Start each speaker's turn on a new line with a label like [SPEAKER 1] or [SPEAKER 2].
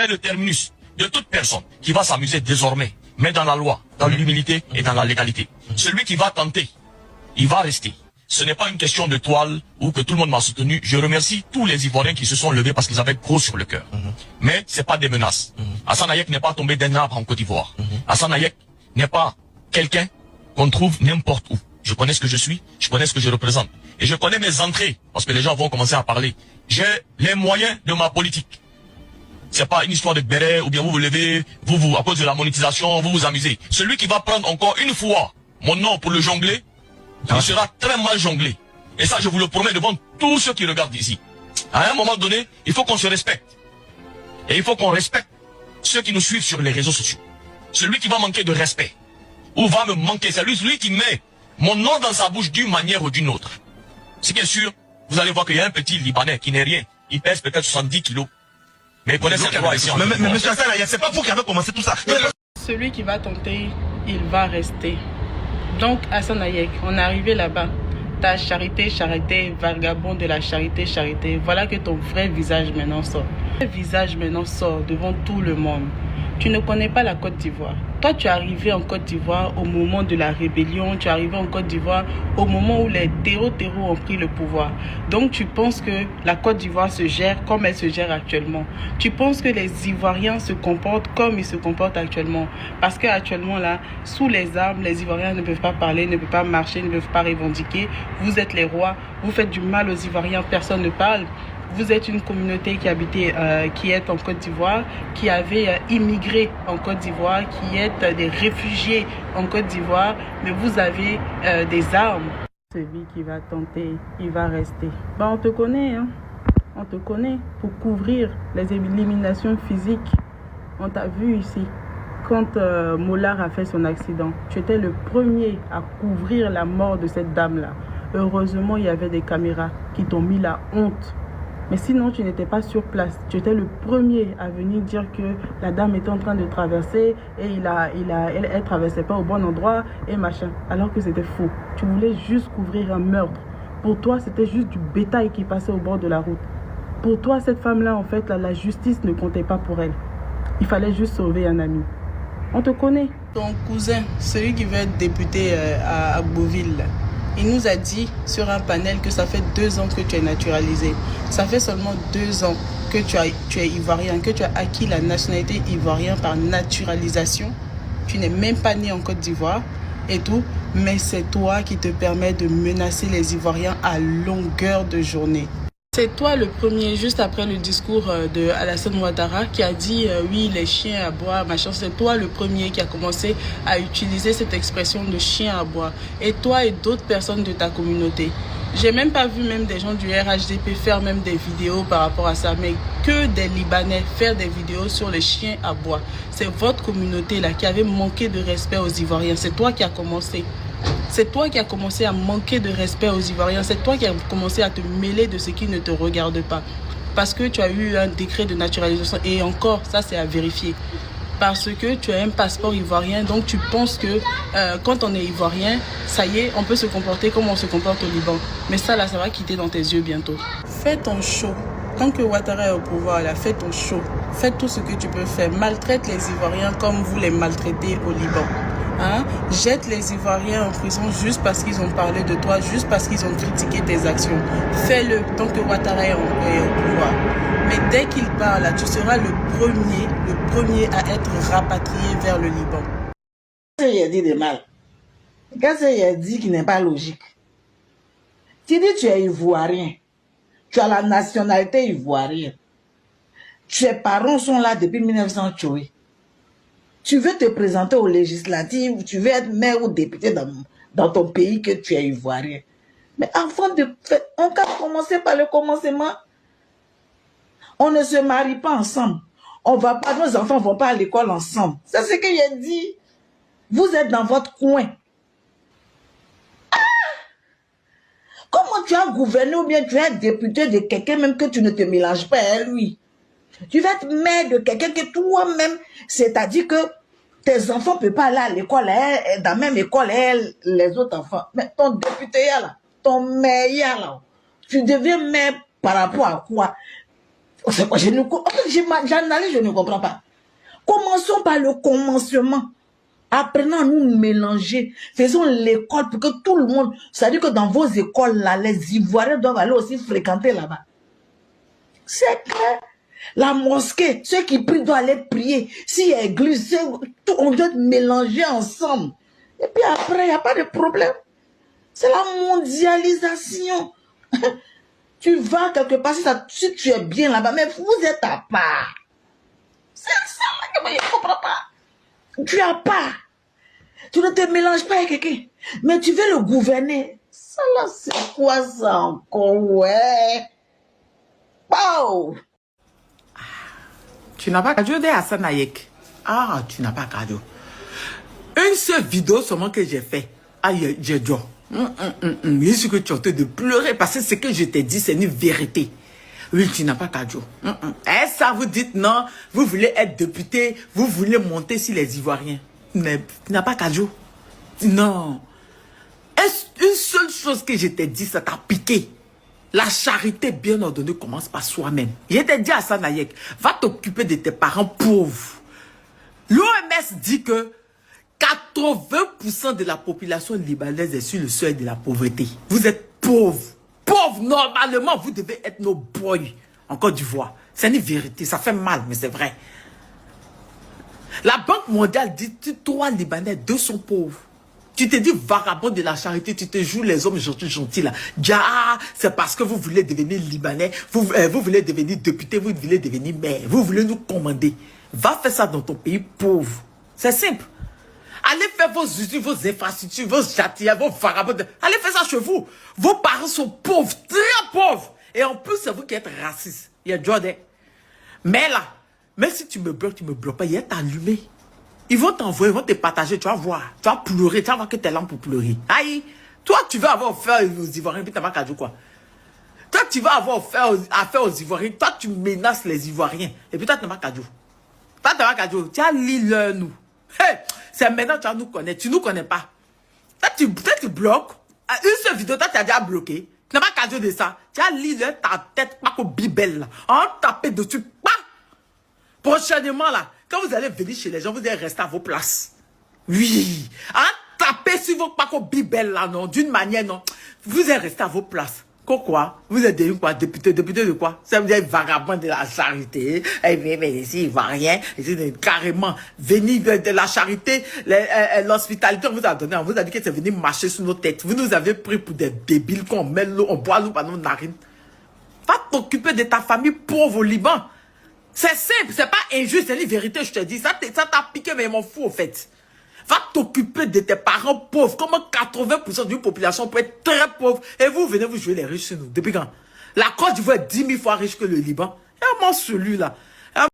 [SPEAKER 1] le terminus de toute personne qui va s'amuser désormais, mais dans la loi, dans l'humilité et dans la légalité. Celui qui va tenter, il va rester. Ce n'est pas une question de toile ou que tout le monde m'a soutenu. Je remercie tous les Ivoiriens qui se sont levés parce qu'ils avaient gros sur le cœur. Mais c'est pas des menaces. Hassan Hayek n'est pas tombé d'un arbre en Côte d'Ivoire. Hassan Hayek n'est pas quelqu'un qu'on trouve n'importe où. Je connais ce que je suis, je connais ce que je représente. Et je connais mes entrées, parce que les gens vont commencer à parler. J'ai les moyens de ma politique. C'est pas une histoire de béret, ou bien vous vous levez, vous, à cause de la monétisation, vous vous amusez. Celui qui va prendre encore une fois mon nom pour le jongler, il sera très mal jonglé. Et ça, je vous le promets devant tous ceux qui regardent ici. À un moment donné, il faut qu'on se respecte. Et il faut qu'on respecte ceux qui nous suivent sur les réseaux sociaux. Celui qui va manquer de respect, ou va me manquer, c'est lui qui met mon nom dans sa bouche d'une manière ou d'une autre. Ce qui est sûr, vous allez voir qu'il y a un petit Libanais qui n'est rien. Il pèse peut-être 70 kilos. Mais il connaît ses droits ici.
[SPEAKER 2] Mais monsieur Hassan, c'est pas vous qui avez commencé tout ça.
[SPEAKER 3] Celui qui va tenter, il va rester. Donc, Hassan Hayek, on est arrivé là-bas. Ta charité, vagabond de la charité, voilà que ton vrai visage maintenant sort. Le visage maintenant sort devant tout le monde. Tu ne connais pas la Côte d'Ivoire. Toi, tu es arrivé en Côte d'Ivoire au moment de la rébellion. Tu es arrivé en Côte d'Ivoire au moment où les terreaux ont pris le pouvoir. Donc, tu penses que la Côte d'Ivoire se gère comme elle se gère actuellement. Tu penses que les Ivoiriens se comportent comme ils se comportent actuellement. Parce qu'actuellement, là, sous les armes, les Ivoiriens ne peuvent pas parler, ne peuvent pas marcher, ne peuvent pas revendiquer. Vous êtes les rois. Vous faites du mal aux Ivoiriens. Personne ne parle. Vous êtes une communauté qui est en Côte d'Ivoire, qui avait immigré en Côte d'Ivoire, qui est des réfugiés en Côte d'Ivoire, mais vous avez des armes. Celui qui va tenter, il va rester. On te connaît, hein? On te connaît pour couvrir les éliminations physiques. On t'a vu ici. Quand Mollard a fait son accident, tu étais le premier à couvrir la mort de cette dame-là. Heureusement, il y avait des caméras qui t'ont mis la honte. Mais sinon, tu n'étais pas sur place. Tu étais le premier à venir dire que la dame était en train de traverser et elle traversait pas au bon endroit et machin. Alors que c'était faux. Tu voulais juste couvrir un meurtre. Pour toi, c'était juste du bétail qui passait au bord de la route. Pour toi, cette femme-là, en fait, la justice ne comptait pas pour elle. Il fallait juste sauver un ami. On te connaît. Ton cousin, celui qui veut être député à Beauville, il nous a dit sur un panel que ça fait 2 ans que tu es naturalisé. Ça fait seulement 2 ans que tu es ivoirien, que tu as acquis la nationalité ivoirienne par naturalisation. Tu n'es même pas né en Côte d'Ivoire et tout. Mais c'est toi qui te permets de menacer les Ivoiriens à longueur de journée. C'est toi le premier, juste après le discours de Alassane Ouattara, qui a dit oui, les chiens à bois, machin. C'est toi le premier qui a commencé à utiliser cette expression de chien à bois. Et toi et d'autres personnes de ta communauté. J'ai même pas vu même des gens du RHDP faire même des vidéos par rapport à ça, mais que des Libanais faire des vidéos sur les chiens à bois. C'est votre communauté là qui avait manqué de respect aux Ivoiriens. C'est toi qui as commencé. C'est toi qui as commencé à manquer de respect aux Ivoiriens. C'est toi qui as commencé à te mêler de ce qui ne te regarde pas. Parce que tu as eu un décret de naturalisation. Et encore, ça c'est à vérifier. Parce que tu as un passeport ivoirien. Donc tu penses que quand on est ivoirien, ça y est, on peut se comporter comme on se comporte au Liban. Mais ça là, ça va quitter dans tes yeux bientôt. Fais ton show. Tant que Ouattara est au pouvoir, là, fais ton show. Fais tout ce que tu peux faire. Maltraite les Ivoiriens comme vous les maltraitez au Liban. Hein? Jette les Ivoiriens en prison juste parce qu'ils ont parlé de toi, juste parce qu'ils ont critiqué tes actions. Fais-le tant que Ouattara est au pouvoir. Mais dès qu'il part là, tu seras le premier à être rapatrié vers le Liban.
[SPEAKER 4] Qu'est-ce qu'il a dit de mal? Qu'est-ce qu'il a dit qui n'est pas logique? Tu dis tu es ivoirien. Tu as la nationalité ivoirienne. Tes parents sont là depuis 1900. Tu veux te présenter aux législatives, tu veux être maire ou député dans ton pays que tu es ivoirien. Mais avant de faire, on va commencer par le commencement. On ne se marie pas ensemble. Nos enfants ne vont pas à l'école ensemble. C'est ce qu'il a dit. Vous êtes dans votre coin. Ah! Comment tu as gouverné ou bien tu es député de quelqu'un même que tu ne te mélanges pas à lui? Tu vas être maire de quelqu'un que toi-même, c'est-à-dire que tes enfants ne peuvent pas aller à l'école, dans la même école, les autres enfants. Mais ton député là, ton maire là, tu deviens maire par rapport à quoi? C'est quoi? J'analyse, je ne comprends pas. Commençons par le commencement. Apprenons à nous mélanger. Faisons l'école pour que tout le monde... C'est-à-dire que dans vos écoles, là, les Ivoiriens doivent aller aussi fréquenter là-bas. C'est clair. La mosquée, ceux qui prient doivent aller prier. S'il y a église, tout, on doit mélanger ensemble. Et puis après, il n'y a pas de problème. C'est la mondialisation. Tu vas quelque part, si tu es bien là-bas, mais vous êtes à part. C'est ça, je ne comprends pas. Tu as part. Tu ne te mélanges pas avec quelqu'un. Mais tu veux le gouverner. Ça là, c'est quoi ça encore, ouais? Wow!
[SPEAKER 5] Tu n'as pas cardio de Hassan Ayek. Ah, tu n'as pas cardio. Une seule vidéo seulement que j'ai fait. Ah, j'ai dit. Je suis que tu es en train de pleurer parce que ce que je t'ai dit, c'est une vérité. Oui, tu n'as pas cardio. Et ça, vous dites non, vous voulez être député, vous voulez monter sur les Ivoiriens. Mais tu n'as pas cardio. Non. Une seule chose que je t'ai dit, ça t'a piqué. La charité bien ordonnée commence par soi-même. Je t'ai dit à Hassan Ayek, va t'occuper de tes parents pauvres. L'OMS dit que 80% de la population libanaise est sur le seuil de la pauvreté. Vous êtes pauvres. Pauvres, normalement, vous devez être nos boys en Côte d'Ivoire. C'est une vérité, ça fait mal, mais c'est vrai. La Banque mondiale dit, toi, Libanais, deux sont pauvres. Tu te dis vagabond de la charité, tu te joues les hommes gentils là. Ah, c'est parce que vous voulez devenir Libanais, vous voulez devenir député, vous voulez devenir maire, vous voulez nous commander. Va faire ça dans ton pays pauvre. C'est simple. Allez faire vos usines, vos infrastructures, vos châtiers, vos vagabonds. Allez faire ça chez vous. Vos parents sont pauvres, très pauvres. Et en plus, c'est vous qui êtes raciste. Il y a Jordan. Mais là, même si tu me bloques pas, il est allumé. Ils vont t'envoyer, ils vont te partager, tu vas voir. Tu vas pleurer, tu vas voir que t'es là pour pleurer. Aïe, toi, tu vas avoir affaire aux Ivoiriens, puis t'as pas qu'à dire quoi. Toi, tu vas avoir affaire aux Ivoiriens, toi, tu menaces les Ivoiriens. Et puis toi, tu n'as pas qu'à dire. Toi, tu n'as pas qu'à dire. Tu as l'île, nous. Hey, c'est maintenant que tu nous connais. Tu nous connais pas. Toi, tu bloques. Une seule vidéo, toi, tu as déjà bloqué. Tu n'as pas qu'à dire de ça. Tu as l'île, ta tête, pas comme bibelle, là. En tapé dessus, pas. Prochainement, là. Quand vous allez venir chez les gens, vous allez rester à vos places. Oui. En taper sur vos paco bibelles là, non. D'une manière, non. Vous allez rester à vos places. Quoi? Vous êtes devenu quoi? Député de quoi? Ça vous êtes vagabond de la charité. Eh bien, mais ici, il va rien. Ici, carrément, venir de la charité, l'hospitalité, on vous a donné, on vous a dit que c'est venu marcher sur nos têtes. Vous nous avez pris pour des débiles qu'on met l'eau, on boit l'eau par nos narines. Va t'occuper de ta famille pauvre au Liban. C'est simple, c'est pas injuste, c'est une vérité, je te dis. Ça t'a piqué, mais ils m'en fous, au fait. Va t'occuper de tes parents pauvres. Comment 80% d'une population peut être très pauvre. Et vous venez vous jouer les riches sur nous. Depuis quand? La Côte d'Ivoire est 10 000 fois riche que le Liban. Et moi, celui-là.